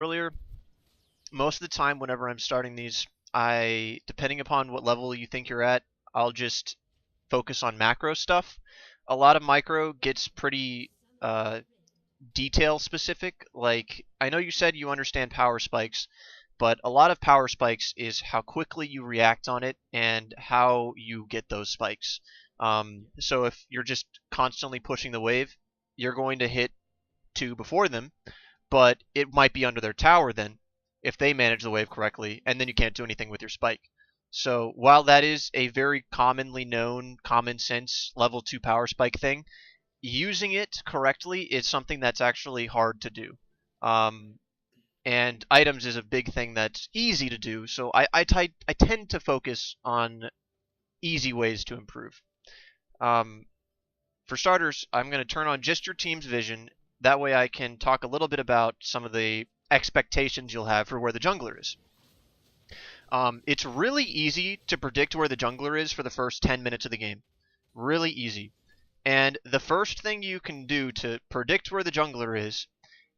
earlier, most of the time whenever I'm starting these, depending upon what level you think you're at, I'll just focus on macro stuff. A lot of micro gets pretty uh, detail specific. Like, I know you said you understand power spikes, but a lot of power spikes is how quickly you react on it and how you get those spikes. So if you're just constantly pushing the wave, you're going to hit two before them, but it might be under their tower then if they manage the wave correctly, and then you can't do anything with your spike. So while that is a very commonly known, common sense level 2 power spike thing, using it correctly is something that's actually hard to do. Um, and items is a big thing that's easy to do, so I tend to focus on easy ways to improve. Um, for starters, I'm going to turn on just your team's vision. That way I can talk a little bit about some of the expectations you'll have for where the jungler is. It's really easy to predict where the jungler is for the first 10 minutes of the game. Really easy. And the first thing you can do to predict where the jungler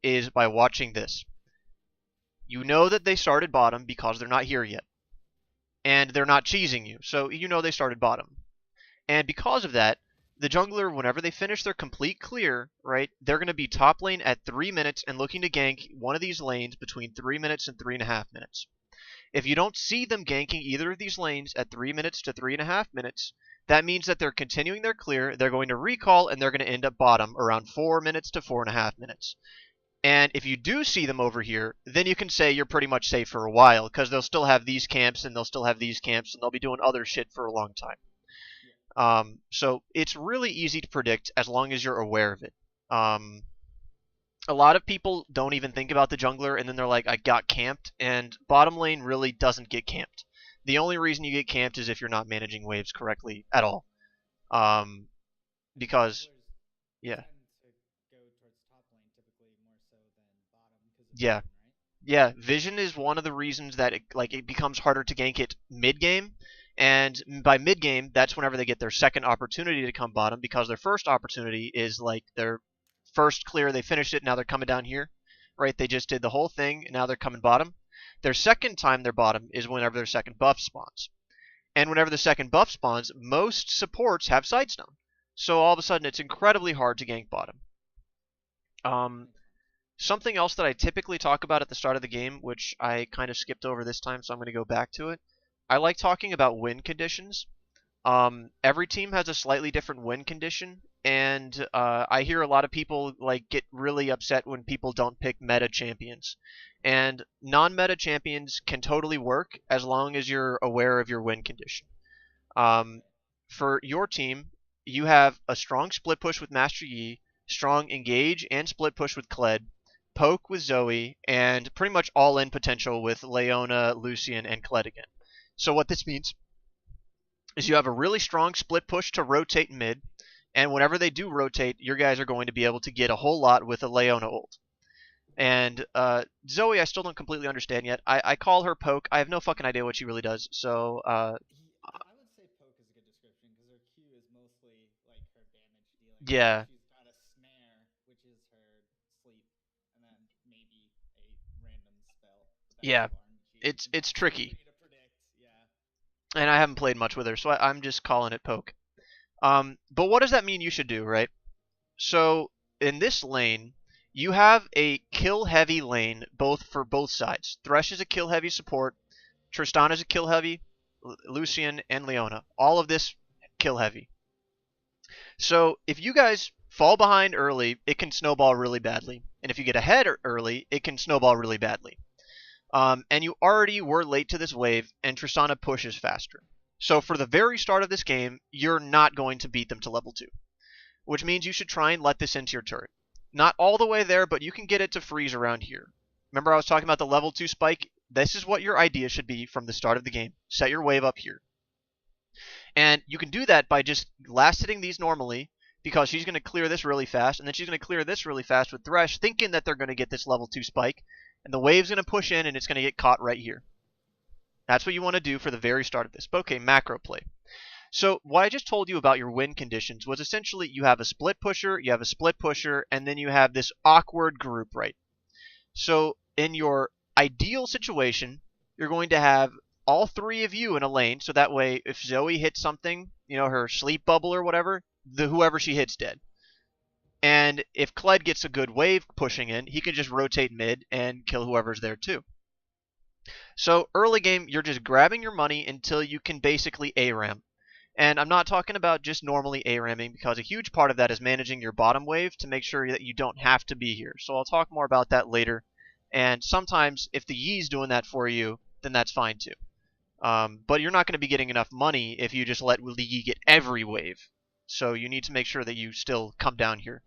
is by watching this. You know that they started bottom because they're not here yet. And they're not cheesing you, so you know they started bottom. And because of that, the jungler, whenever they finish their complete clear, right, they're going to be top lane at 3 minutes and looking to gank one of these lanes between 3 minutes and 3.5 minutes. If you don't see them ganking either of these lanes at 3 minutes to 3.5 minutes, that means that they're continuing their clear, they're going to recall, and they're going to end up bottom around 4 minutes to 4.5 minutes. And if you do see them over here, then you can say you're pretty much safe for a while, because they'll still have these camps, and they'll still have these camps, and they'll be doing other shit for a long time. So it's really easy to predict as long as you're aware of it. A lot of people don't even think about the jungler, and then they're like, I got camped, and bottom lane really doesn't get camped. The only reason you get camped is if you're not managing waves correctly at all. Because, yeah. Yeah. Yeah, vision is one of the reasons that it becomes harder to gank it mid game, and by mid game, that's whenever they get their second opportunity to come bottom, because their first opportunity is like their first clear, they finished it, now they're coming down here, right? They just did the whole thing, and now they're coming bottom. Their second time they're bottom is whenever their second buff spawns, and whenever the second buff spawns, most supports have Sidestone, so all of a sudden it's incredibly hard to gank bottom. Something else that I typically talk about at the start of the game, which I kind of skipped over this time, so I'm going to go back to it. I like talking about win conditions. Every team has a slightly different win condition, and I hear a lot of people get really upset when people don't pick meta champions. And non-meta champions can totally work as long as you're aware of your win condition. For your team, you have a strong split push with Master Yi, strong engage and split push with Kled, poke with Zoe, and pretty much all-in potential with Leona, Lucian, and Kled again. So what this means is you have a really strong split push to rotate mid, and whenever they do rotate, your guys are going to be able to get a whole lot with a Leona ult. And Zoe, I still don't completely understand yet. I call her poke. I have no fucking idea what she really does. So I would say poke is a good description because her Q is mostly like her damage dealing. yeah, She's got a snare, which is her sleep, and then maybe a random spell. yeah, That's RNG. it's tricky, To predict. Yeah. and I haven't played much with her, so I'm just calling it poke. But what does that mean you should do, right? So in this lane, you have a kill-heavy lane for both sides. Thresh is a kill-heavy support. Tristan is a kill-heavy. Lucian and Leona. All of this kill-heavy. So if you guys fall behind early, it can snowball really badly. And if you get ahead early, it can snowball really badly. And you already were late to this wave, and Tristana pushes faster. So for the very start of this game, you're not going to beat them to level 2. Which means you should try and let this into your turret. Not all the way there, but you can get it to freeze around here. Remember I was talking about the level 2 spike? This is what your idea should be from the start of the game. Set your wave up here. And you can do that by just last hitting these normally, because she's going to clear this really fast, and then she's going to clear this really fast with Thresh, thinking that they're going to get this level 2 spike, and the wave's going to push in, and it's going to get caught right here. That's what you want to do for the very start of this. But okay, macro play. So what I just told you about your win conditions was essentially you have a split pusher, and then you have this awkward group, right? So in your ideal situation, you're going to have all three of you in a lane, so that way if Zoe hits something, you know, her sleep bubble or whatever, whoever she hits dead. And if Kled gets a good wave pushing in, he can just rotate mid and kill whoever's there too. So early game, you're just grabbing your money until you can basically ARAM. And I'm not talking about just normally ARAMing, because a huge part of that is managing your bottom wave to make sure that you don't have to be here. So I'll talk more about that later. And sometimes if the Yi's doing that for you, then that's fine too. But you're not going to be getting enough money if you just let the Yi get every wave. So you need to make sure that you still come down here.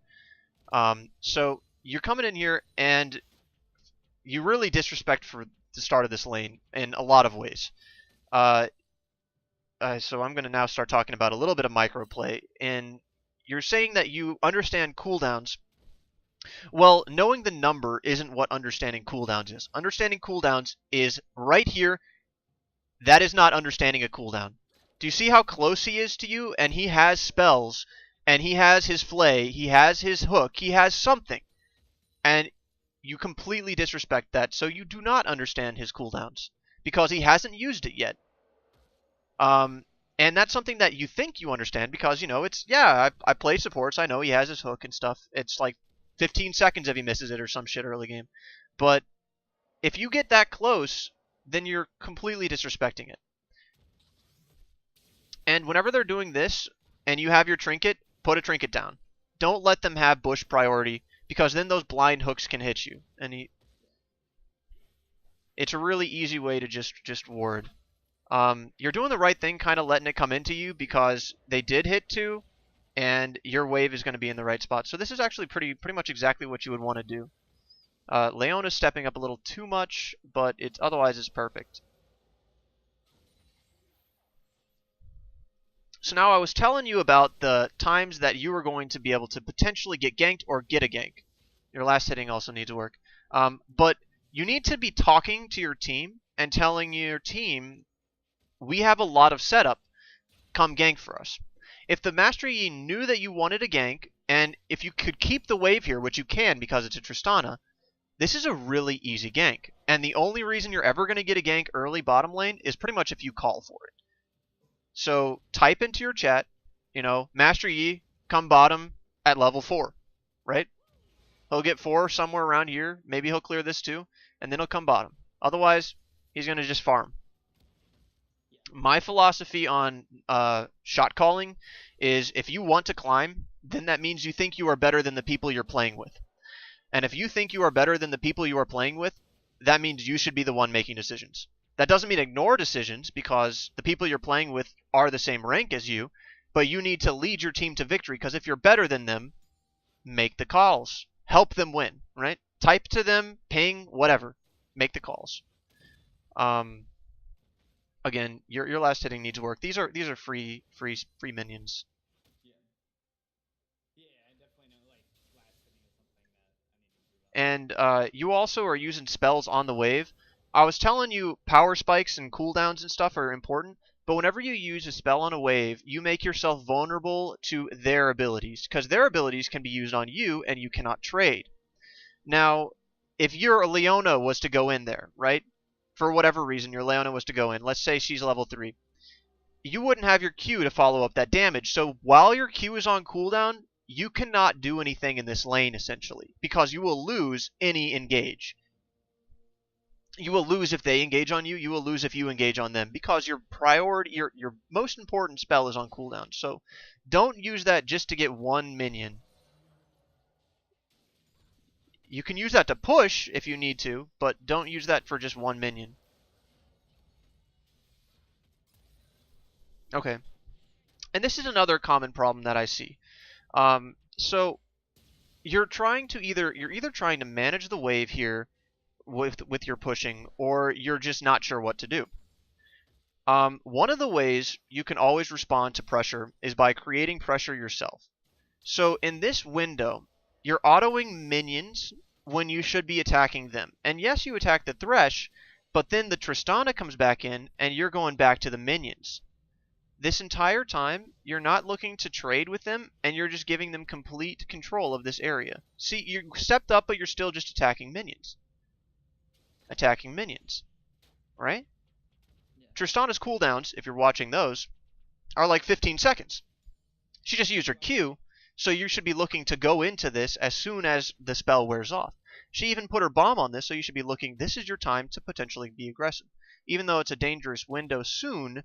So you're coming in here and you really disrespect for the start of this lane in a lot of ways. So I'm going to now start talking about a little bit of microplay. And you're saying that you understand cooldowns. Well, knowing the number isn't what understanding cooldowns is. Understanding cooldowns is right here. That is not understanding a cooldown. Do you see how close he is to you? And he has spells, and he has his flay, he has his hook, he has something. And you completely disrespect that, so you do not understand his cooldowns, because he hasn't used it yet. And that's something that you think you understand, because, you know, it's, yeah, I play supports, I know he has his hook and stuff. It's like 15 seconds if he misses it or some shit early game. But if you get that close, then you're completely disrespecting it. And whenever they're doing this, and you have your trinket, put a trinket down. Don't let them have bush priority, because then those blind hooks can hit you. And it's a really easy way to just ward. You're doing the right thing, kind of letting it come into you, because they did hit 2, and your wave is going to be in the right spot. So this is actually pretty much exactly what you would want to do. Leona's stepping up a little too much, but otherwise it's perfect. So now I was telling you about the times that you are going to be able to potentially get ganked or get a gank. Your last hitting also needs work. But you need to be talking to your team and telling your team, we have a lot of setup, come gank for us. If the Master Yi knew that you wanted a gank, and if you could keep the wave here, which you can because it's a Tristana, this is a really easy gank. And the only reason you're ever going to get a gank early bottom lane is pretty much if you call for it. So type into your chat, you know, Master Yi, come bottom at level 4, right? He'll get 4 somewhere around here. Maybe he'll clear this too, and then he'll come bottom. Otherwise, he's going to just farm. My philosophy on shot calling is, if you want to climb, then that means you think you are better than the people you're playing with. And if you think you are better than the people you are playing with, that means you should be the one making decisions. That doesn't mean ignore decisions, because the people you're playing with are the same rank as you, but you need to lead your team to victory, because if you're better than them, make the calls. Help them win, right? Type to them, ping, whatever. Make the calls. Again, your last hitting needs work. These are free minions. Yeah, I definitely know, like, last hitting is something that I need to improve on. And you also are using spells on the wave. I was telling you power spikes and cooldowns and stuff are important, but whenever you use a spell on a wave, you make yourself vulnerable to their abilities, because their abilities can be used on you and you cannot trade. Now, if your Leona was to go in there, right? For whatever reason, your Leona was to go in. Let's say she's level 3. You wouldn't have your Q to follow up that damage. So while your Q is on cooldown, you cannot do anything in this lane, essentially, because you will lose any engage. You will lose if they engage on you. You will lose if you engage on them, because your priority, your most important spell is on cooldown. So don't use that just to get one minion. You can use that to push if you need to, but don't use that for just one minion. Okay. And this is another common problem that I see. So you're either trying to manage the wave here with your pushing, or you're just not sure what to do. One of the ways you can always respond to pressure is by creating pressure yourself. So in this window, you're autoing minions when you should be attacking them. And yes, you attack the Thresh, but then the Tristana comes back in, and you're going back to the minions. This entire time, you're not looking to trade with them, and you're just giving them complete control of this area. See, you stepped up, but you're still just attacking minions. attacking minions, right? Yeah. Tristana's cooldowns, if you're watching those, are like 15 seconds. She just used her Q, so you should be looking to go into this as soon as the spell wears off. She even put her bomb on this, so you should be looking, this is your time to potentially be aggressive. Even though it's a dangerous window soon,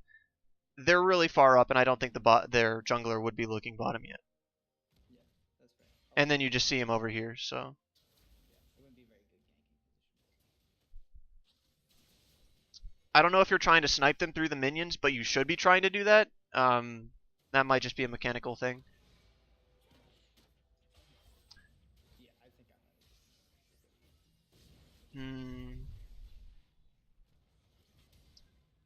they're really far up, and I don't think their jungler would be looking bottom yet. Yeah, that's fair. And Also, then you just see him over here, so. yeah, it wouldn't be very good ganking position. I don't know if you're trying to snipe them through the minions, but you should be trying to do that. That might just be a mechanical thing. Yeah, I think I'm ready.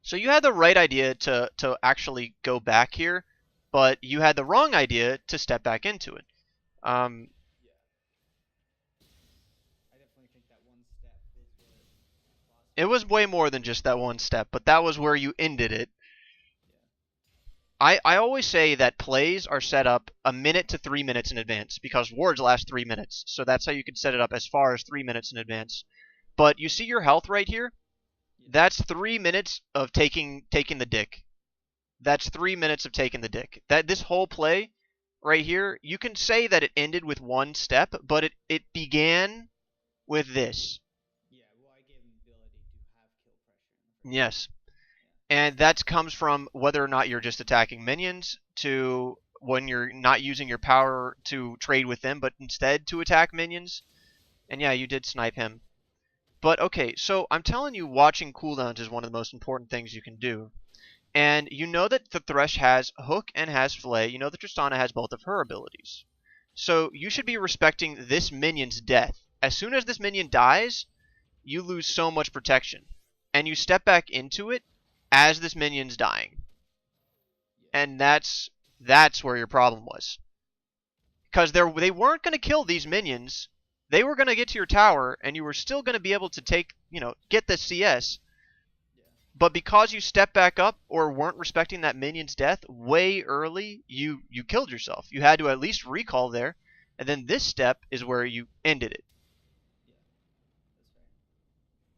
So you had the right idea to actually go back here, but you had the wrong idea to step back into it. Um, Yeah. I definitely think that one step was what lost it was way more than just that one step, but that was where you ended it. Yeah. I always say that plays are set up a minute to 3 minutes in advance because wards last 3 minutes. So that's how you can set it up as far as 3 minutes in advance. But you see your health right here? Yeah. That's 3 minutes of taking the dick. That's 3 minutes of taking the dick. That this whole play right here, you can say that it ended with one step, but it began with this. Yeah, well, I gave him the ability to have kill pressure in the first Yes. Yeah. And that comes from whether or not you're just attacking minions to when you're not using your power to trade with them, but instead to attack minions. And yeah, you did snipe him. But okay, so I'm telling you, watching cooldowns is one of the most important things you can do. And you know that the Thresh has Hook and has Flay. You know that Tristana has both of her abilities. So you should be respecting this minion's death. As soon as this minion dies, you lose so much protection. And you step back into it as this minion's dying. Yeah. And that's where your problem was. Because they weren't going to kill these minions. They were going to get to your tower, and you were still going to be able to get the CS. Yeah. But because you stepped back up or weren't respecting that minion's death way early, you killed yourself. You had to at least recall there, and then this step is where you ended it. Yeah, that's fair.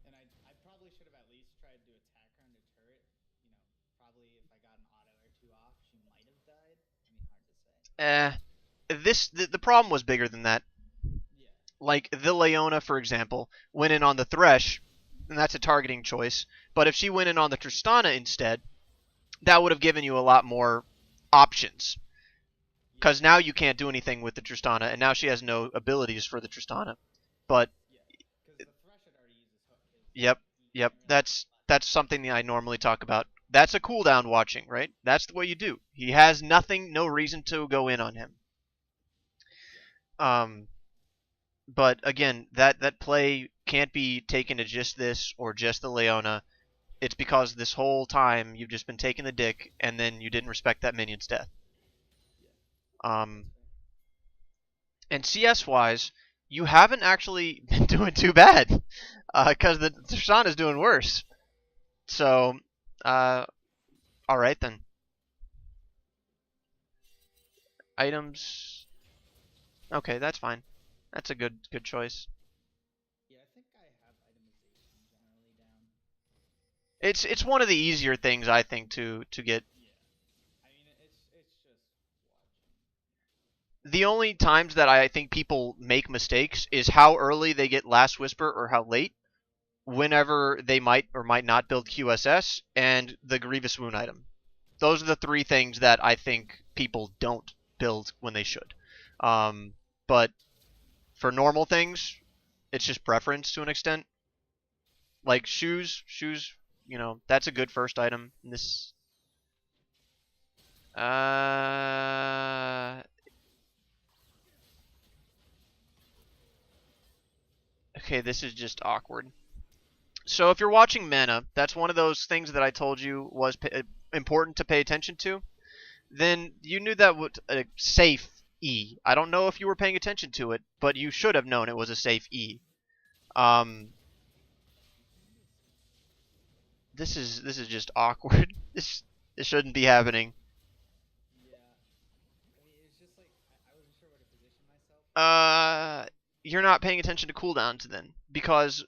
And I probably should have at least tried to attack her on the turret. You know, probably if I got an auto or two off, she might have died. I mean, hard to say. The problem was bigger than that. Yeah. Like the Leona, for example, went in on the Thresh, and that's a targeting choice. But if she went in on the Tristana instead, that would have given you a lot more options. Because now you can't do anything with the Tristana, and now she has no abilities for the Tristana. But Yeah. Because the Thresh had already used his hook. yep, He didn't really have that's something that I normally talk about. That's a cooldown watching, right? That's the way you do. He has nothing, no reason to go in on him. But again, that play can't be taken to just this or just the Leona. It's because this whole time you've just been taking the dick, and then you didn't respect that minion's death. And CS wise, you haven't actually been doing too bad, because the Tristana is doing worse. So, all right then. Items. Okay, that's fine. That's a good choice. Yeah, I think I have itemization generally down. It's one of the easier things I think to get. Yeah. I mean, it's just watching. The only times that I think people make mistakes is how early they get Last Whisper or how late, whenever they might or might not build QSS, and the Grievous Wound item. Those are the three things that I think people don't build when they should. But for normal things, it's just preference to an extent. Like shoes, that's a good first item. This, okay, this is just awkward. So if you're watching mana, that's one of those things that I told you was important to pay attention to. Then you knew that was a safe E. I don't know if you were paying attention to it, but you should have known it was a safe E. This is just awkward. This shouldn't be happening. Yeah. I mean, it's just like I wasn't sure where to position myself. You're not paying attention to cooldowns then, because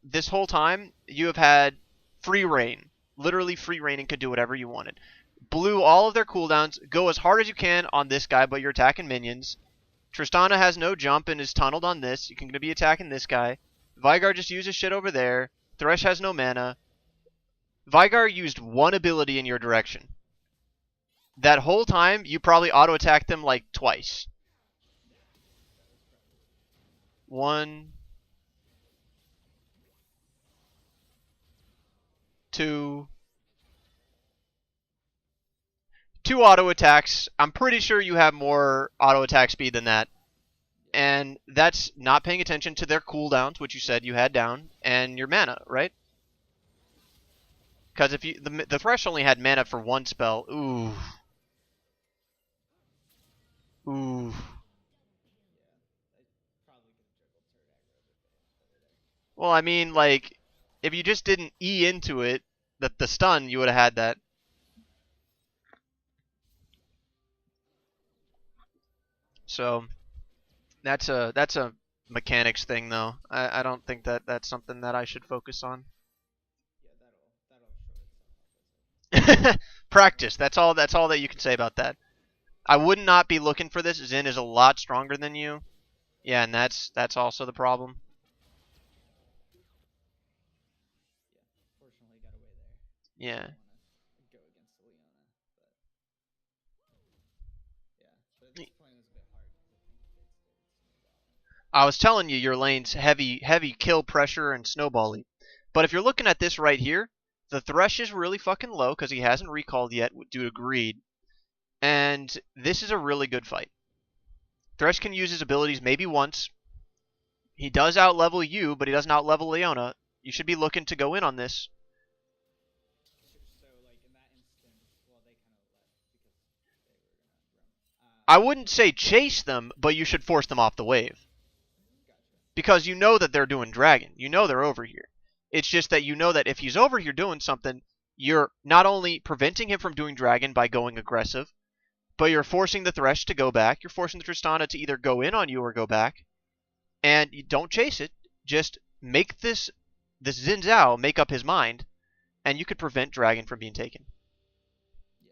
this whole time you have had free reign, literally free reign, and could do whatever you wanted. Blew all of their cooldowns. Go as hard as you can on this guy, but you're attacking minions. Tristana has no jump and is tunneled on this. You can be attacking this guy. Vygar just uses shit over there. Thresh has no mana. Vygar used one ability in your direction. That whole time, you probably auto-attacked them like twice. One, two auto attacks. I'm pretty sure you have more auto attack speed than that. And that's not paying attention to their cooldowns, which you said you had down, and your mana, right? Because if you the Thresh only had mana for one spell. Ooh. Ooh. Well, I mean, like, if you just didn't E into it, the stun, you would have had that. So that's a mechanics thing, though. I don't think that that's something that I should focus on. Yeah, that'll show itself. Practice. That's all. That's all that you can say about that. I would not be looking for this. Xin is a lot stronger than you. Yeah, and that's also the problem. Yeah, fortunately got away there. Yeah. Go against Leona, but yeah. So this point was a bit hard because I think they stayed snowballing. I was telling you your lane's heavy kill pressure and snowbally. But if you're looking at this right here, the Thresh is really fucking low because he hasn't recalled yet due to greed. And this is a really good fight. Thresh can use his abilities maybe once. He does outlevel you, but he doesn't outlevel Leona. You should be looking to go in on this. So, like, in that instance, well, they kind of left because they were going to run. I wouldn't say chase them, but you should force them off the wave. Gotcha. Because you know that they're doing dragon. You know they're over here. It's just that you know that if he's over here doing something, you're not only preventing him from doing dragon by going aggressive, but you're forcing the Thresh to go back. You're forcing the Tristana to either go in on you or go back. And you don't chase it. Just make this Xin Zhao make up his mind, and you could prevent dragon from being taken.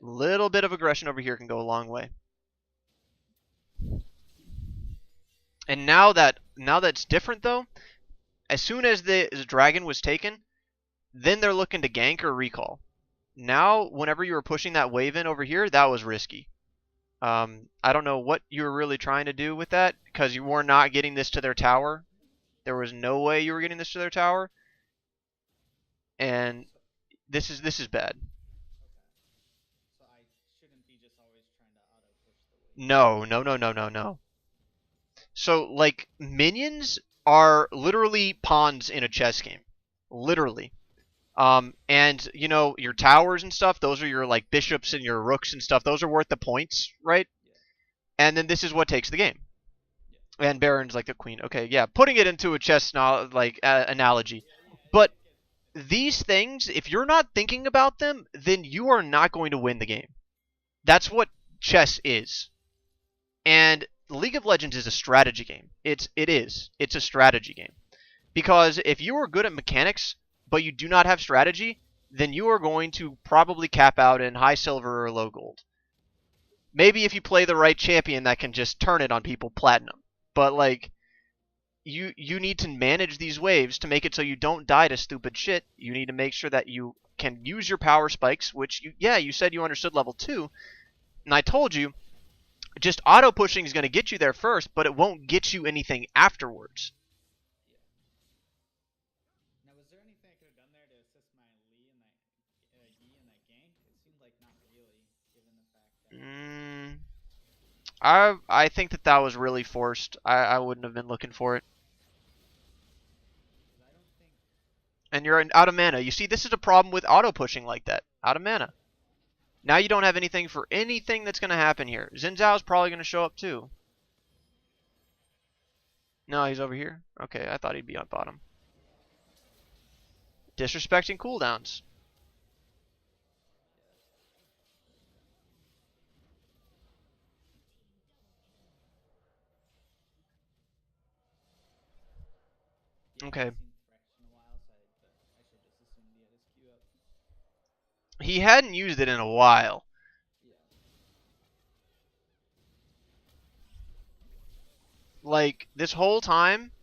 Little bit of aggression over here can go a long way. And now that's different though. As soon as the dragon was taken, then they're looking to gank or recall. Now, whenever you were pushing that wave in over here, that was risky. I don't know what you were really trying to do with that, because you were not getting this to their tower. There was no way you were getting this to their tower. And this is bad. Okay. So I shouldn't be just always trying to auto push the wave. No. So, like, minions are literally pawns in a chess game. Literally. And, you know, your towers and stuff, those are your, like, bishops and your rooks and stuff. Those are worth the points, right? Yeah. And then this is what takes the game. Yeah. And Baron's like the queen. Okay, yeah, putting it into a chess analogy. But these things, if you're not thinking about them, then you are not going to win the game. That's what chess is. And League of Legends is a strategy game. It is. It's a strategy game. Because if you are good at mechanics, but you do not have strategy, then you are going to probably cap out in high silver or low gold. Maybe if you play the right champion that can just turn it on people, platinum. But, like, you need to manage these waves to make it so you don't die to stupid shit. You need to make sure that you can use your power spikes, which, you said you understood level 2. And I told you, just auto pushing is going to get you there first, but it won't get you anything afterwards. Now, was there anything I could have done there to assist my Yi in that gank? It seemed like not really, given the fact that. I think that was really forced. I wouldn't have been looking for it. I don't think. And you're out of mana. You see, this is a problem with auto pushing like that. Out of mana. Now you don't have anything for anything that's going to happen here. Xin Zhao's probably going to show up too. No, he's over here. Okay, I thought he'd be on bottom. Disrespecting cooldowns. Okay. He hadn't used it in a while. Yeah. Like, this whole time,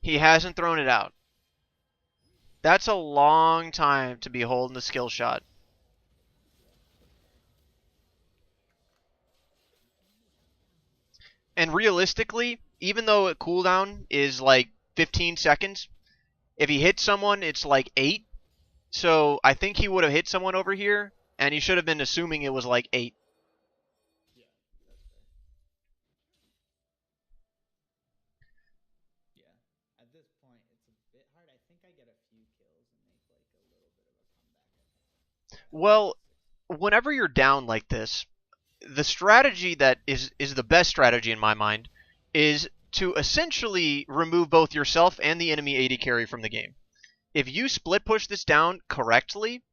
he hasn't thrown it out. That's a long time to be holding the skill shot. And realistically, even though a cooldown is like 15 seconds, if he hits someone, it's like 8. So I think he would have hit someone over here, and he should have been assuming it was like 8. Yeah, that's fair. Yeah. At this point, it's a bit hard. I think I get a few kills and make like a little bit of a comeback. I think at Well, 6. whenever you're down like this, the strategy that is the best strategy in my mind is to essentially remove both yourself and the enemy AD carry from the game. If you split push this down correctly,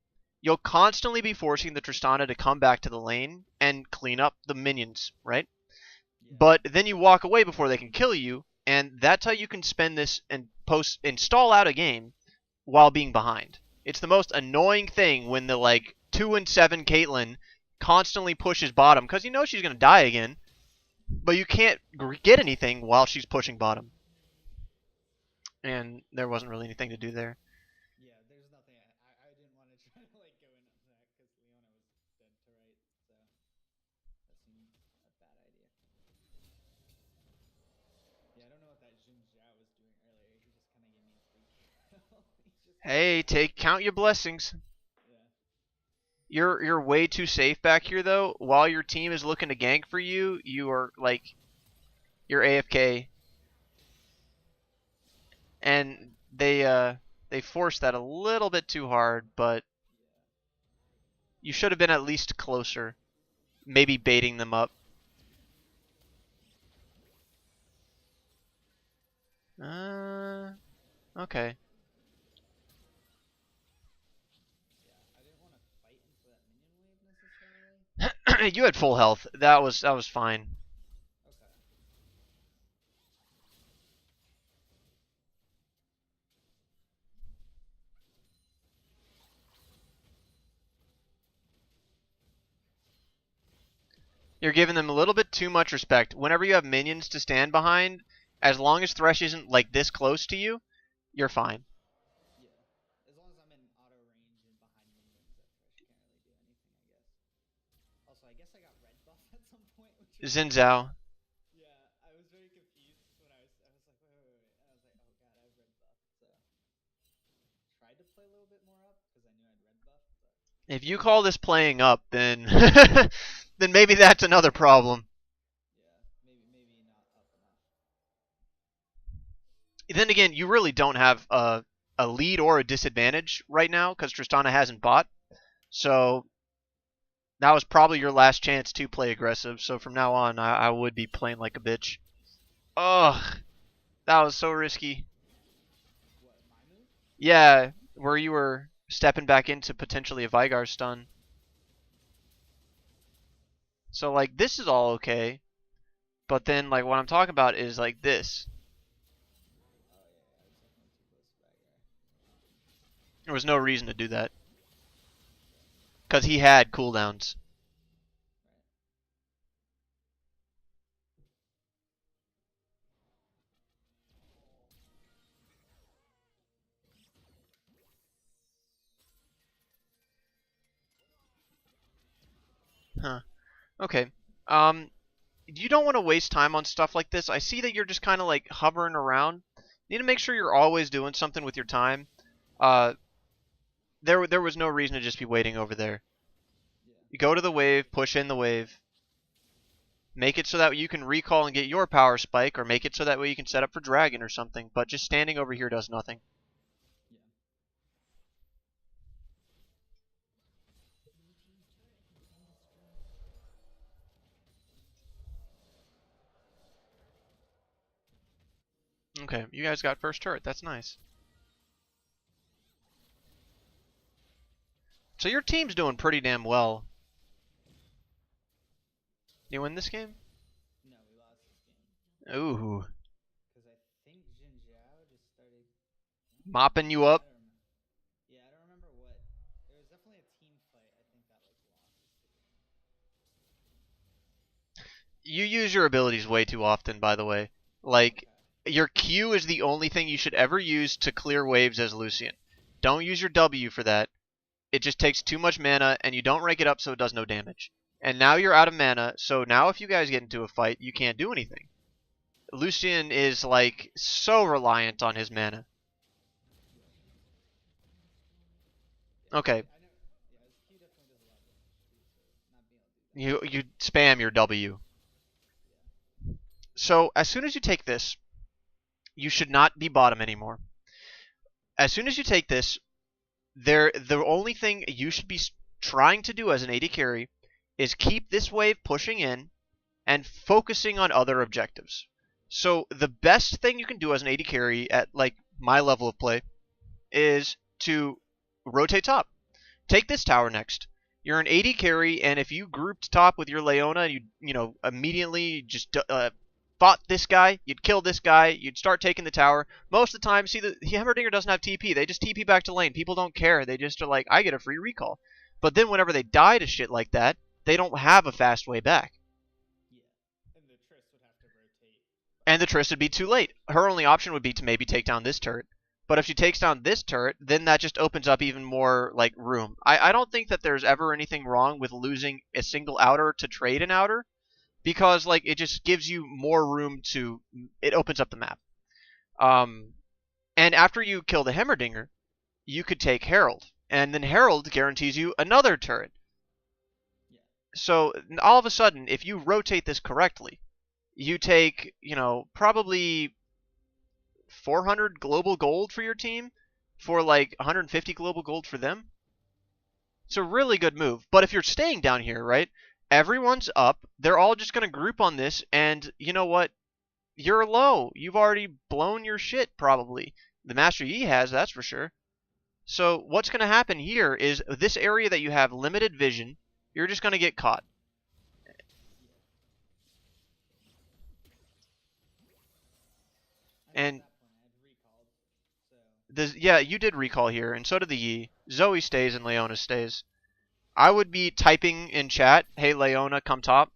you'll constantly be forcing the Tristana to come back to the lane and clean up the minions, right? Yeah. But then you walk away before they can kill you, and that's how you can spend this and stall out a game while being behind. It's the most annoying thing when the like 2-7 Caitlyn constantly pushes bottom because you know she's gonna die again, but you can't get anything while she's pushing bottom. And there wasn't really anything to do there. Yeah, there's nothing. I didn't want to try to like go into that because Leona was dead to right, so that seemed a bad idea. Yeah, I don't know what that Jin Zhao was doing earlier. He just kind of gave me a free kill. He just kind of Hey, stood there. count your blessings. Yeah. You're way too safe back here though. While your team is looking to gank for you, you are like you're AFK, and they forced that a little bit too hard, but you should have been at least closer, maybe baiting them up. Okay. Yeah, I didn't want to fight into that minion wave necessarily. You had full health. That was fine. Okay. You're giving them a little bit too much respect. Whenever you have minions to stand behind, as long as Thresh isn't like this close to you, you're fine. Yeah. As long as I'm in auto range and behind minions, that Thresh can't really do anything, I guess. Also, I guess I got red buff at some point, which is Xin weird. Zhao. Yeah, I was very confused when I was like, wait. And I was like, oh god, I have red buff. So tried to play a little bit more up because I knew I had red buff, but If you call this playing up, then then maybe that's another problem. yeah, maybe not up enough. Then again, you really don't have a lead or a disadvantage right now because Tristana hasn't bought. So that was probably your last chance to play aggressive. So from now on, I would be playing like a bitch. Ugh, that was so risky. What, my move? Yeah, where you were stepping back into potentially a Vigar stun. So like this is all okay, but then like what I'm talking about is like this. Oh yeah, I was definitely too close to that guy. There was no reason to do that because he had cooldowns. Right. Huh. Okay. Um, you don't want to waste time on stuff like this. I see that you're just kind of like hovering around. You need to make sure you're always doing something with your time. Uh, there was no reason to just be waiting over there. Yeah. You go to the wave, push in the wave, make it so that you can recall and get your power spike, or make it so that way you can set up for dragon or something. But just standing over here does nothing. Yeah. Okay, you guys got first turret. That's nice. So your team's doing pretty damn well. You win this game? No, we lost this game. Ooh, Because I think Jin Zhao just started. mopping you up. I don't remember. Yeah, I don't remember what. It was definitely a team fight. I You use your abilities way too often, by the way. Like, your Q is the only thing you should ever use to clear waves as Lucian. Don't use your W for that. It just takes too much mana, and you don't rank it up so it does no damage. And now you're out of mana, so now if you guys get into a fight, you can't do anything. Lucian is, like, so reliant on his mana. Okay. You spam your W. So, as soon as you take this, you should not be bottom anymore. As soon as you take this, the only thing you should be trying to do as an AD carry is keep this wave pushing in and focusing on other objectives. So the best thing you can do as an AD carry at like my level of play is to rotate top. Take this tower next. You're an AD carry, and if you grouped top with your Leona, you know immediately just fought this guy, you'd kill this guy, you'd start taking the tower. Most of the time, see, the Heimerdinger doesn't have TP. They just TP back to lane. People don't care. They just are like, I get a free recall. But then whenever they die to shit like that, they don't have a fast way back. Yeah, and the Triss would have to rotate. And the Triss would be too late. Her only option would be to maybe take down this turret. But if she takes down this turret, then that just opens up even more like room. I don't think that there's ever anything wrong with losing a single outer to trade an outer, because like it just gives you more room to, it opens up the map. And after you kill the Heimerdinger, you could take Herald, and then Herald guarantees you another turret. Yeah. So all of a sudden, if you rotate this correctly, you take, you know, probably 400 global gold for your team for like 150 global gold for them. It's a really good move. But if you're staying down here, right, everyone's up. They're all just going to group on this, and you know what? You're low. You've already blown your shit, probably. The Master Yi has, that's for sure. So what's going to happen here is this area that you have limited vision, you're just going to get caught. And yeah, you did recall here, and so did the Yi. Zoe stays and Leona stays. I would be typing in chat, hey Leona, come top.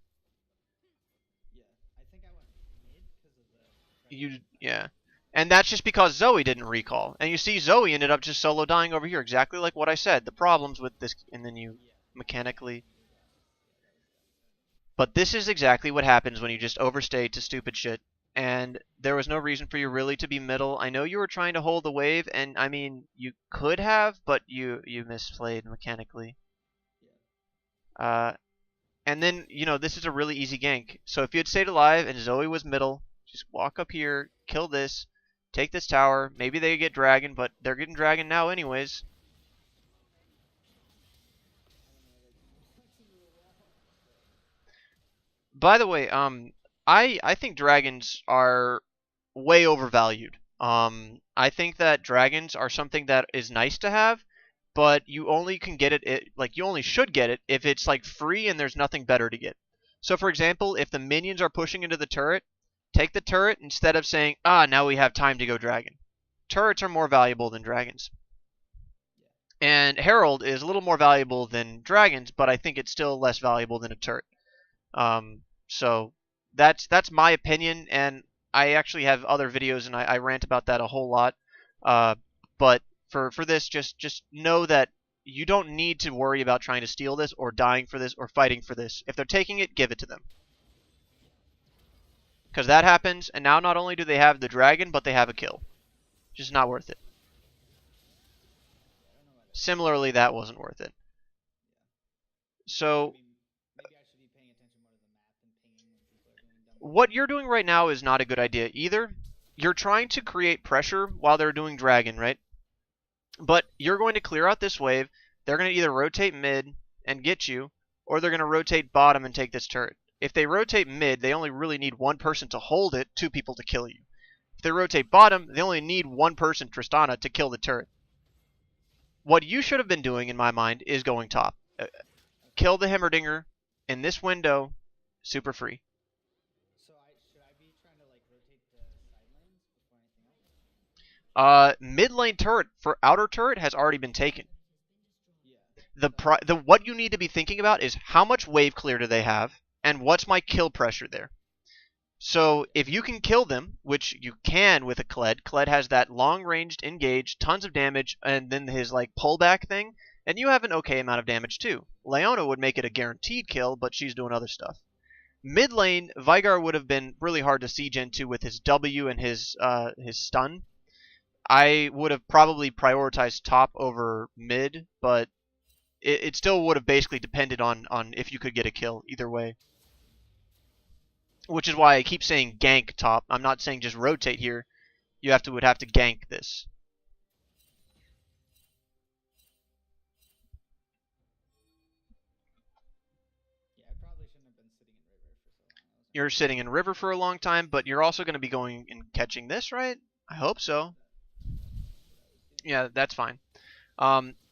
Yeah, I think I went mid because of the... Yeah. And that's just because Zoe didn't recall. And you see Zoe ended up just solo dying over here, exactly like what I said. The problems with this, and then you mechanically... But this is exactly what happens when you just overstay to stupid shit. And there was no reason for you really to be middle. I know you were trying to hold the wave, and I mean, you could have, but you misplayed mechanically. And then, you know, this is a really easy gank. So if you had stayed alive and Zoe was middle, just walk up here, kill this, take this tower. Maybe they get dragon, but they're getting dragon now anyways. By the way, I think dragons are way overvalued. I think that dragons are something that is nice to have, but you only can get it, like you only should get it if it's like free and there's nothing better to get. So for example, if the minions are pushing into the turret, take the turret instead of saying, now we have time to go dragon. Turrets are more valuable than dragons. And Herald is a little more valuable than dragons, but I think it's still less valuable than a turret. So that's my opinion, and I actually have other videos and I rant about that a whole lot. But for this, just know that you don't need to worry about trying to steal this or dying for this or fighting for this. If they're taking it, give it to them. Because that happens, and now not only do they have the dragon, but they have a kill. Just not worth it. Similarly, that wasn't worth it. So what you're doing right now is not a good idea either. You're trying to create pressure while they're doing dragon, right? But you're going to clear out this wave. They're going to either rotate mid and get you, or they're going to rotate bottom and take this turret. If they rotate mid, they only really need one person to hold it, 2 people to kill you. If they rotate bottom, they only need one person, Tristana, to kill the turret. What you should have been doing, in my mind, is going top. Kill the Heimerdinger in this window, super free. So should I be trying to like rotate the side lanes before anything else? Mid lane turret for outer turret has already been taken. What you need to be thinking about is how much wave clear do they have, and what's my kill pressure there. So if you can kill them, which you can with a Kled has that long-ranged engage, tons of damage, and then his like pullback thing, and you have an okay amount of damage too. Leona would make it a guaranteed kill, but she's doing other stuff. Mid lane, Vigar would have been really hard to siege into with his W and his stun. I would have probably prioritized top over mid, but it still would have basically depended on if you could get a kill either way. Which is why I keep saying gank top. I'm not saying just rotate here. You would have to gank this. Yeah, I probably shouldn't have been sitting in river for so long. You're sitting in river for a long time, but you're also going to be going and catching this, right? I hope so. Yeah, that's fine.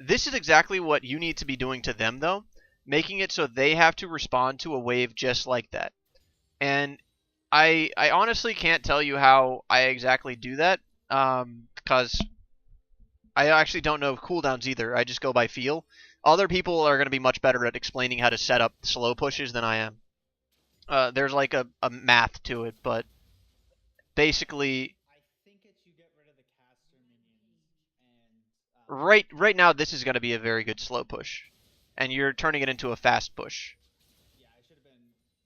This is exactly what you need to be doing to them, though. Making it so they have to respond to a wave just like that. And I honestly can't tell you how I exactly do that, because I actually don't know cooldowns either. I just go by feel. Other people are going to be much better at explaining how to set up slow pushes than I am. There's like a math to it, but basically, I think it's you get rid of the caster minions and right now this is going to be a very good slow push, and you're turning it into a fast push. yeah, I should have been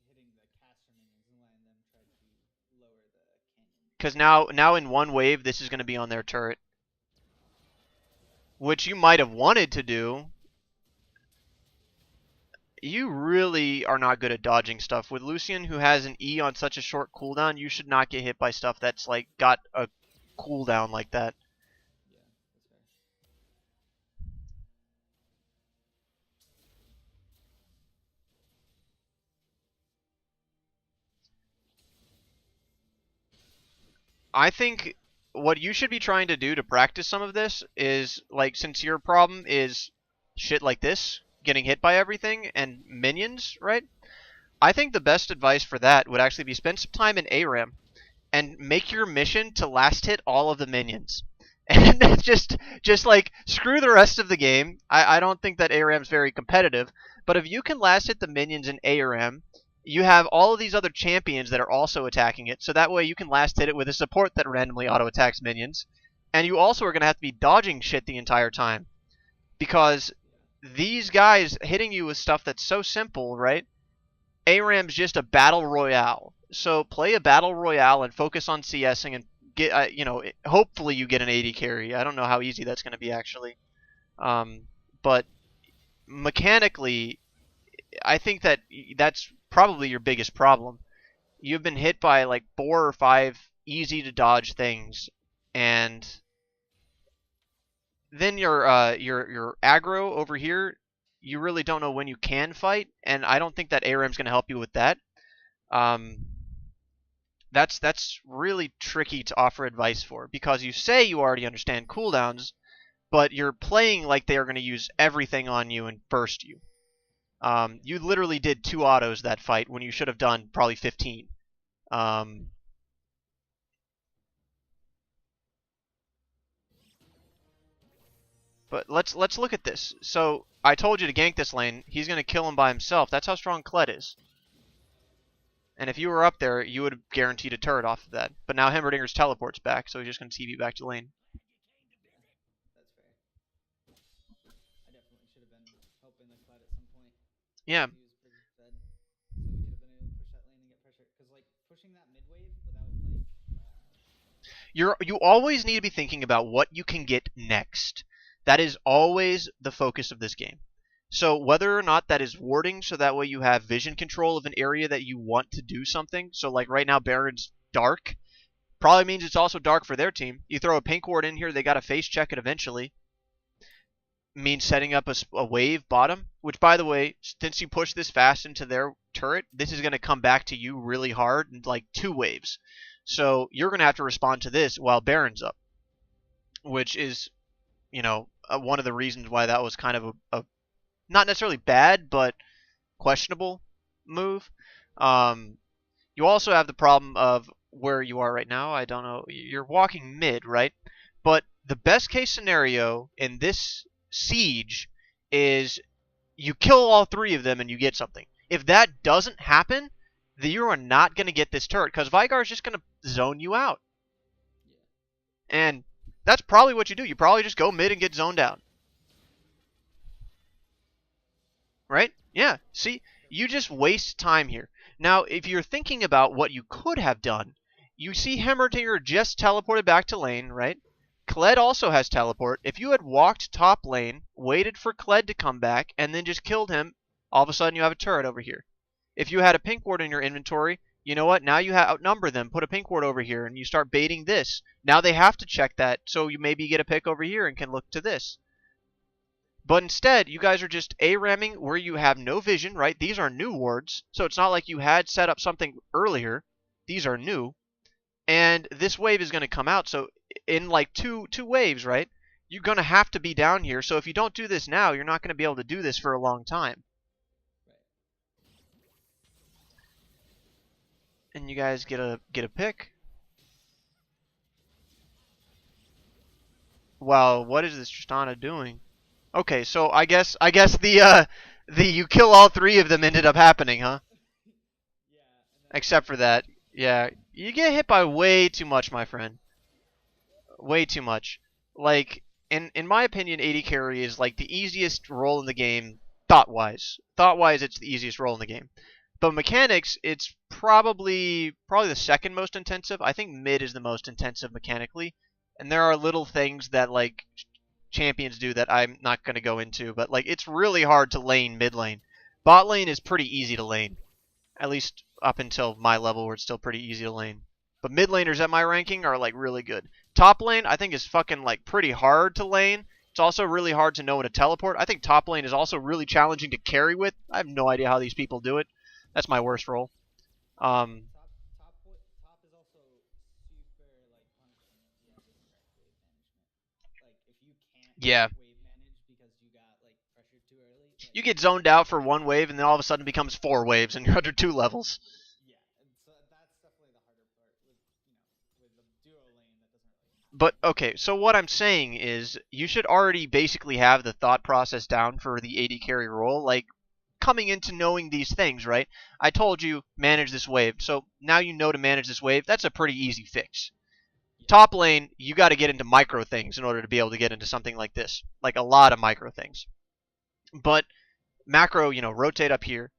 hitting the caster minions and letting them try to lower the canyon. Because now in one wave, this is going to be on their turret, which you might have wanted to do. You really are not good at dodging stuff. With Lucian, who has an E on such a short cooldown, you should not get hit by stuff that's like got a cooldown like that. Yeah, that's fair. I think what you should be trying to do to practice some of this is, like, since your problem is shit like this, getting hit by everything and minions, right? I think the best advice for that would actually be spend some time in ARAM and make your mission to last hit all of the minions. And just like screw the rest of the game. I don't think that ARAM's very competitive, but if you can last hit the minions in ARAM, you have all of these other champions that are also attacking it, so that way you can last hit it with a support that randomly auto attacks minions. And you also are going to have to be dodging shit the entire time, because these guys hitting you with stuff that's so simple, right? ARAM's just a battle royale. So play a battle royale and focus on CSing and get, hopefully you get an AD carry. I don't know how easy that's going to be actually. But mechanically, I think that that's probably your biggest problem. You've been hit by like 4 or 5 easy to dodge things, and then your aggro over here, you really don't know when you can fight, and I don't think that ARAM's going to help you with that. That's really tricky to offer advice for, because you say you already understand cooldowns, but you're playing like they are going to use everything on you and burst you. You literally did 2 autos that fight when you should have done probably 15. But let's look at this. So I told you to gank this lane. He's going to kill him by himself. That's how strong Kled is. And if you were up there, you would have guaranteed a turret off of that. But now Hemmerdinger's teleports back, so he's just going to TP back to lane. That's fair. I definitely should have been helping the Kled at some point. Yeah. He was pretty fed, so we could have been able to push that lane and get pressure. Because like pushing that mid wave without like. You always need to be thinking about what you can get next. That is always the focus of this game. So whether or not that is warding, so that way you have vision control of an area that you want to do something. So like right now, Baron's dark. Probably means it's also dark for their team. You throw a pink ward in here, they got to face check it eventually. Means setting up a wave bottom, which by the way, since you push this fast into their turret, this is going to come back to you really hard in like 2 waves. So you're going to have to respond to this while Baron's up, which is, one of the reasons why that was kind of a not necessarily bad, but questionable move. You also have the problem of where you are right now. I don't know. You're walking mid, right? But the best case scenario in this siege is you kill all 3 of them and you get something. If that doesn't happen, then you are not going to get this turret because Vigar is just going to zone you out. And that's probably what you do. You probably just go mid and get zoned out. Right? Yeah. See, you just waste time here. Now, if you're thinking about what you could have done, you see Hemmerdinger just teleported back to lane, right? Kled also has teleport. If you had walked top lane, waited for Kled to come back, and then just killed him, all of a sudden you have a turret over here. If you had a pink ward in your inventory, you know what? Now you outnumber them. Put a pink ward over here, and you start baiting this. Now they have to check that, so you maybe get a pick over here and can look to this. But instead, you guys are just ARAMing where you have no vision, right? These are new wards, so it's not like you had set up something earlier. These are new. And this wave is going to come out, so in like two waves, right? You're going to have to be down here, so if you don't do this now, you're not going to be able to do this for a long time. And you guys get a pick. Well, what is this Tristana doing? Okay, so I guess the you kill all three of them ended up happening, huh? Except for that. Yeah, you get hit by way too much, my friend. Way too much. Like, in my opinion, AD carry is like the easiest role in the game, thought-wise. Thought-wise, it's the easiest role in the game. But mechanics, it's probably the second most intensive. I think mid is the most intensive mechanically. And there are little things that, like, champions do that I'm not going to go into. But, like, it's really hard to lane mid lane. Bot lane is pretty easy to lane. At least up until my level where it's still pretty easy to lane. But mid laners at my ranking are, like, really good. Top lane, I think, is fucking, like, pretty hard to lane. It's also really hard to know when to teleport. I think top lane is also really challenging to carry with. I have no idea how these people do it. That's my worst role. Top is also super like punishing if you have incorrect wave management. Like if you can't Yeah. wave manage because you got like pressured too early. You get zoned out for one wave, and then all of a sudden it becomes 4 waves, and you're under 2 levels. Yeah, and so that's definitely the harder part with with the duo lane that doesn't really matter. But, okay, so what I'm saying is, you should already basically have the thought process down for the AD carry role, like, coming into knowing these things, right? I told you, manage this wave, so now you know to manage this wave. That's a pretty easy fix. Top lane, you got to get into micro things in order to be able to get into something like this. Like, a lot of micro things. But macro, rotate up here.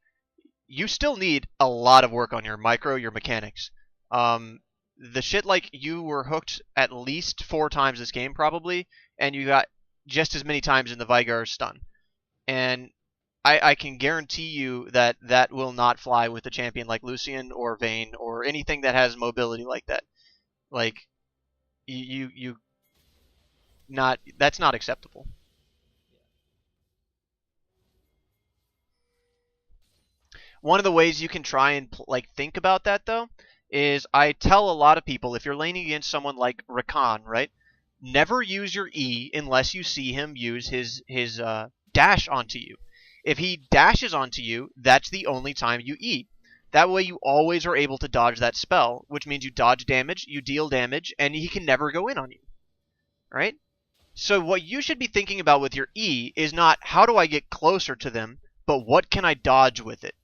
You still need a lot of work on your micro, your mechanics. The shit like you were hooked at least 4 times this game probably, and you got just as many times in the Vigar stun. And I can guarantee you that that will not fly with a champion like Lucian or Vayne or anything that has mobility like that. Like, that's not acceptable. One of the ways you can try and think about that though is I tell a lot of people if you're laning against someone like Rakan, right? Never use your E unless you see him use his dash onto you. If he dashes onto you, that's the only time you E. That way you always are able to dodge that spell, which means you dodge damage, you deal damage, and he can never go in on you. Right? So what you should be thinking about with your E is not how do I get closer to them, but what can I dodge with it?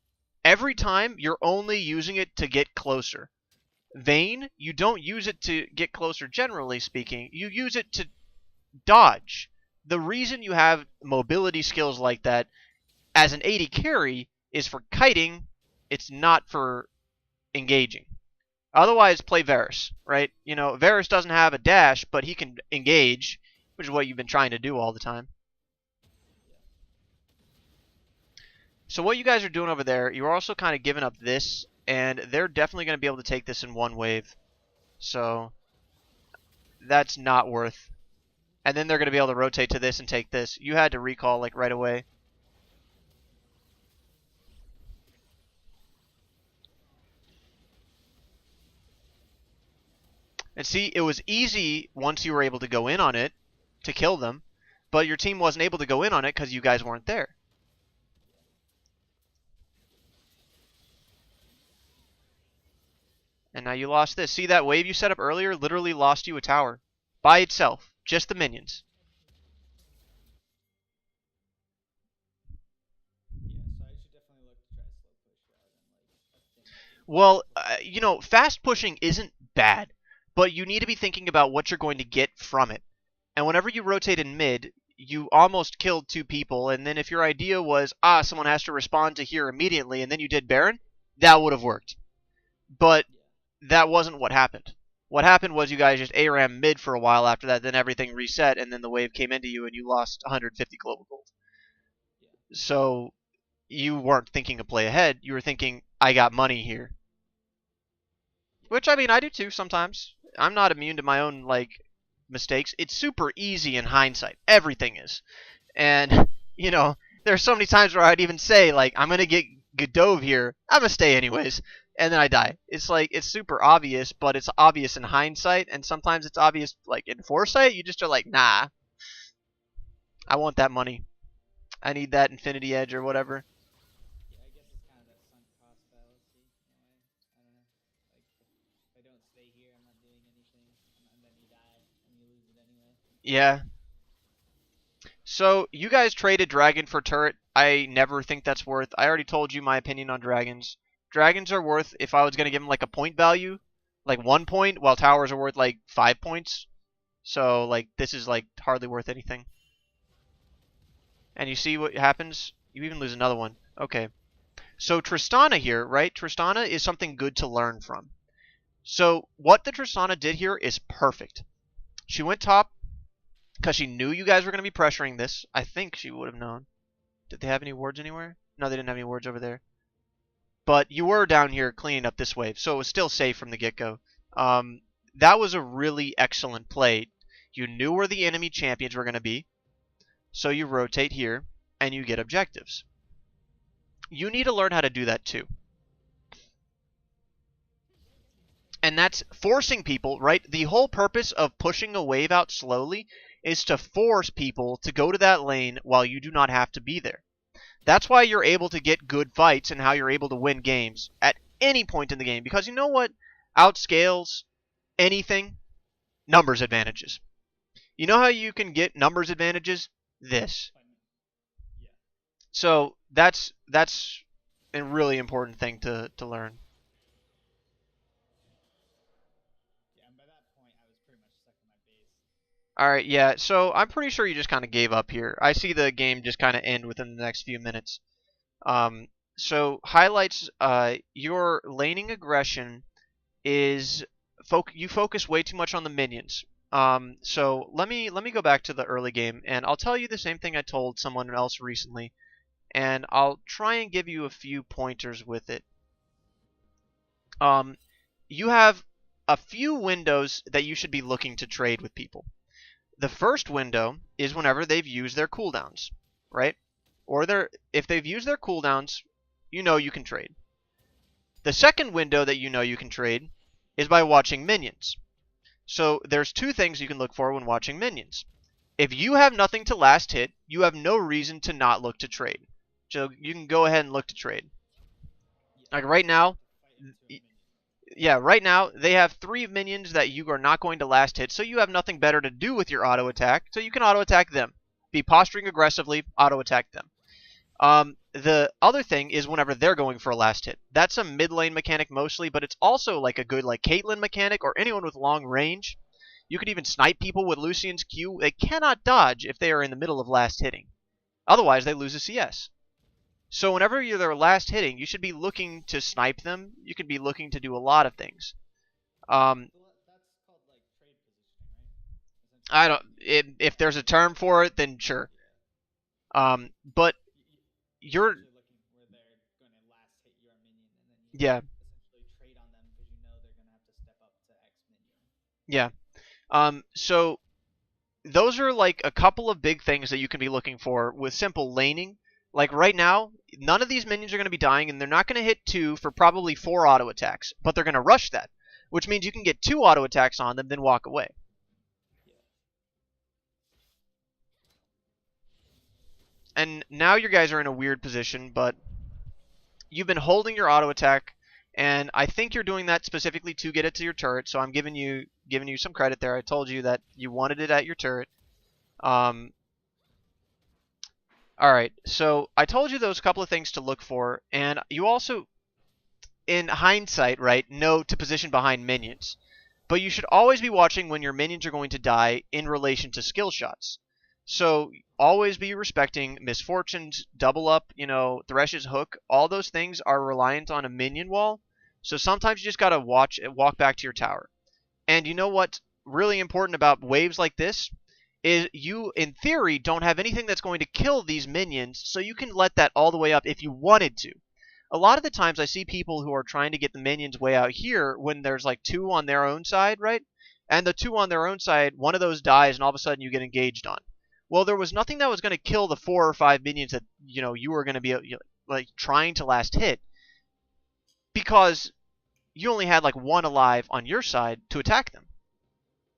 Every time, you're only using it to get closer. Vayne, you don't use it to get closer generally speaking. You use it to dodge. The reason you have mobility skills like that as an AD carry is for kiting. It's not for engaging. Otherwise, play Varus, right? Varus doesn't have a dash, but he can engage, which is what you've been trying to do all the time. So what you guys are doing over there, you're also kind of giving up this, and they're definitely going to be able to take this in one wave. So that's not worth. And then they're going to be able to rotate to this and take this. You had to recall like right away. And see, it was easy once you were able to go in on it to kill them, but your team wasn't able to go in on it because you guys weren't there. And now you lost this. See that wave you set up earlier literally lost you a tower. By itself. Just the minions. Yeah, so I should definitely look to try to slow Well, you know, fast pushing isn't bad, but you need to be thinking about what you're going to get from it. And whenever you rotate in mid, you almost killed two people, and then if your idea was, someone has to respond to here immediately, and then you did Baron, that would have worked. But that wasn't what happened. What happened was you guys just ARAM mid for a while after that, then everything reset, and then the wave came into you, and you lost 150 global gold. So you weren't thinking a play ahead. You were thinking, I got money here. Which, I mean, I do too sometimes. I'm not immune to my own, like, mistakes. It's super easy in hindsight. Everything is. And, you know, there's so many times where I'd even say, like, I'm going to get Godove here. I'm going to stay anyways. And then I die. It's like, it's super obvious, but it's obvious in hindsight. And sometimes it's obvious, like, in foresight. You just are like, nah. I want that money. I need that Infinity Edge or whatever. Yeah, I guess it's kind of that sunk cost fallacy in a way. I don't know. Like, if I don't stay here, I'm not doing anything, and then you die, and you lose it anyway. Yeah. So, you guys traded Dragon for Turret. I never think that's worth. I already told you my opinion on Dragons. Dragons are worth, if I was going to give them like a point value, like 1 point, while Towers are worth like 5 points. So, like, this is like hardly worth anything. And you see what happens? You even lose another one. Okay. So Tristana here, right? Tristana is something good to learn from. So what the Tristana did here is perfect. She went top because she knew you guys were going to be pressuring this. I think she would have known. Did they have any wards anywhere? No, they didn't have any wards over there. But you were down here cleaning up this wave, so it was still safe from the get-go. That was a really excellent play. You knew where the enemy champions were going to be. So you rotate here, and you get objectives. You need to learn how to do that too. And that's forcing people, right? The whole purpose of pushing a wave out slowly is to force people to go to that lane while you do not have to be there. That's why you're able to get good fights and how you're able to win games at any point in the game. Because you know what outscales anything? Numbers advantages. You know how you can get numbers advantages? This. So that's a really important thing to learn. Yeah, and by that point, I was pretty much stuck in my base. Alright, yeah, so I'm pretty sure you just kind of gave up here. I see the game just kind of end within the next few minutes. So highlights, your laning aggression is you focus way too much on the minions. So let me go back to the early game, and I'll tell you the same thing I told someone else recently, and I'll try and give you a few pointers with it. You have a few windows that you should be looking to trade with people. The first window is whenever they've used their cooldowns, right? Or if they've used their cooldowns, you know you can trade. The second window that you know you can trade is by watching minions. So there's two things you can look for when watching minions. If you have nothing to last hit, you have no reason to not look to trade. So you can go ahead and look to trade. Like right now, yeah, right now they have 3 minions that you are not going to last hit, so you have nothing better to do with your auto attack, so you can auto attack them. Be posturing aggressively, auto attack them. The other thing is whenever they're going for a last hit. That's a mid lane mechanic mostly, but it's also like a good like Caitlyn mechanic or anyone with long range. You could even snipe people with Lucian's Q. They cannot dodge if they are in the middle of last hitting. Otherwise, they lose a CS. So whenever you're their last hitting, you should be looking to snipe them. You could be looking to do a lot of things. So that's called like trade positioning, right? I don't. If there's a term for it, then sure. But you're looking where they're going to last hit your minion, and then you can yeah essentially trade on them because you know they're going to have to step up to X minion. yeah. So those are like a couple of big things that you can be looking for with simple laning. Like right now, none of these minions are going to be dying, and they're not going to hit 2 for probably 4 auto attacks, but they're going to rush that, which means you can get 2 auto attacks on them, then walk away. And now your guys are in a weird position, but you've been holding your auto attack, and I think you're doing that specifically to get it to your turret, so I'm giving you some credit there. I told you that you wanted it at your turret. Alright, so I told you those couple of things to look for, and you also, in hindsight, right, know to position behind minions. But you should always be watching when your minions are going to die in relation to skill shots. So always be respecting Misfortune's double up, Thresh's hook. All those things are reliant on a minion wall. So sometimes you just gotta walk back to your tower. And you know what's really important about waves like this is you, in theory, don't have anything that's going to kill these minions, so you can let that all the way up if you wanted to. A lot of the times I see people who are trying to get the minions way out here when there's like 2 on their own side, right? And the 2 on their own side, one of those dies and all of a sudden you get engaged on. Well, there was nothing that was going to kill the 4 or 5 minions that, you were going to be like trying to last hit, because you only had like 1 alive on your side to attack them.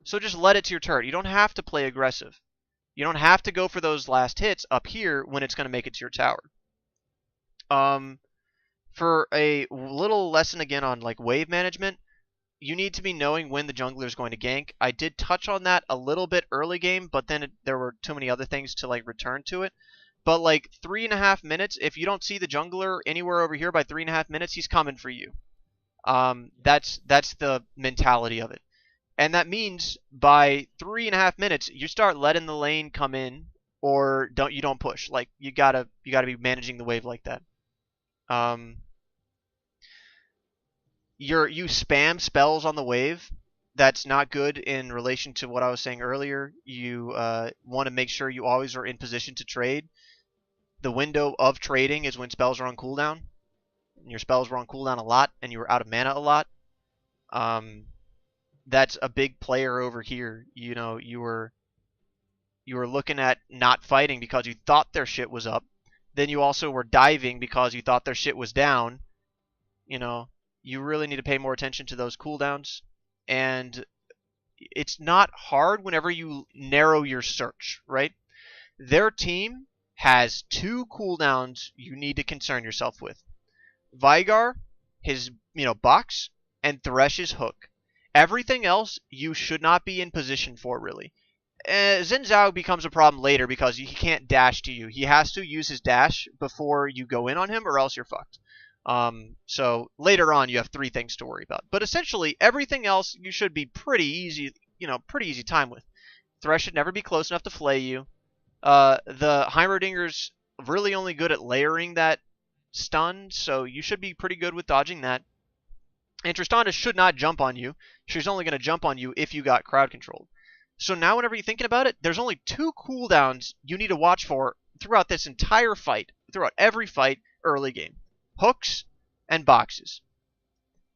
So just let it to your turret. You don't have to play aggressive. You don't have to go for those last hits up here when it's going to make it to your tower. For a little lesson again on like wave management, you need to be knowing when the jungler is going to gank. I did touch on that a little bit early game, but then there were too many other things to like return to it. But like 3.5 minutes, if you don't see the jungler anywhere over here by 3.5 minutes, he's coming for you. That's the mentality of it. And that means by 3.5 minutes, you start letting the lane come in, or you don't push. Like you gotta be managing the wave like that. You spam spells on the wave. That's not good in relation to what I was saying earlier. You want to make sure you always are in position to trade. The window of trading is when spells are on cooldown. And your spells were on cooldown a lot, and you were out of mana a lot. That's a big player over here. You were looking at not fighting because you thought their shit was up. Then you also were diving because you thought their shit was down. You really need to pay more attention to those cooldowns. And it's not hard whenever you narrow your search, right? Their team has 2 cooldowns you need to concern yourself with. Veigar, his box, and Thresh's hook. Everything else you should not be in position for, really. Xin Zhao becomes a problem later because he can't dash to you. He has to use his dash before you go in on him, or else you're fucked. So later on you have 3 things to worry about. But essentially everything else you should be pretty easy time with. Thresh should never be close enough to flay you. The Heimerdinger's really only good at layering that stun, so you should be pretty good with dodging that. And Tristana should not jump on you. She's only going to jump on you if you got crowd controlled. So now whenever you're thinking about it, there's only 2 cooldowns you need to watch for throughout this entire fight, throughout every fight early game. Hooks and boxes.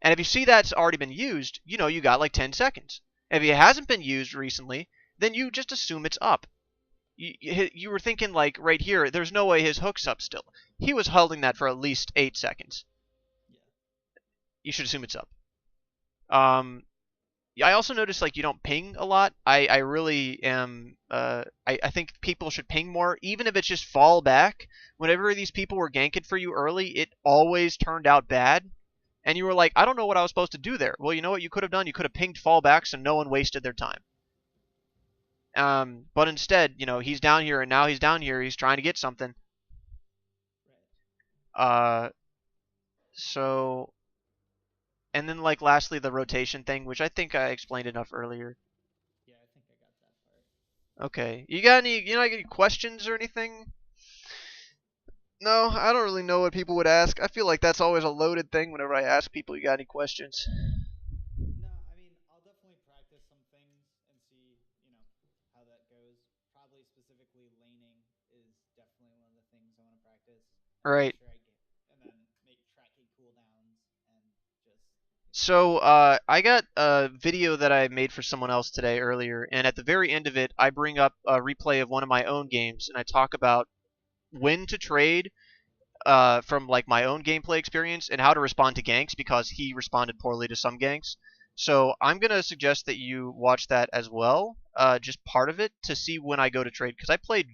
And if you see that's already been used, you got like 10 seconds. If it hasn't been used recently, then you just assume it's up. You were thinking like right here, there's no way his hook's up still. He was holding that for at least 8 seconds. You should assume it's up. I also noticed like you don't ping a lot. I really am. I think people should ping more, even if it's just fall back. Whenever these people were ganking for you early, it always turned out bad, and you were like, I don't know what I was supposed to do there. Well, you know what you could have done? You could have pinged fall back so no one wasted their time. But instead, he's down here, and now he's down here. He's trying to get something. So. And then, like, lastly, the rotation thing, which I think I explained enough earlier. Yeah, I think I got that part. Okay. You got any questions or anything? No, I don't really know what people would ask. I feel like that's always a loaded thing whenever I ask people, you got any questions? No, I mean, I'll definitely practice some things and see, how that goes. Probably specifically laning is definitely one of the things I want to practice. Right. And then make tracking cooldowns and just... So, I got a video that I made for someone else today earlier, and at the very end of it, I bring up a replay of one of my own games, and I talk about when to trade from like my own gameplay experience and how to respond to ganks, because he responded poorly to some ganks. So I'm going to suggest that you watch that as well, just part of it, to see when I go to trade, because I played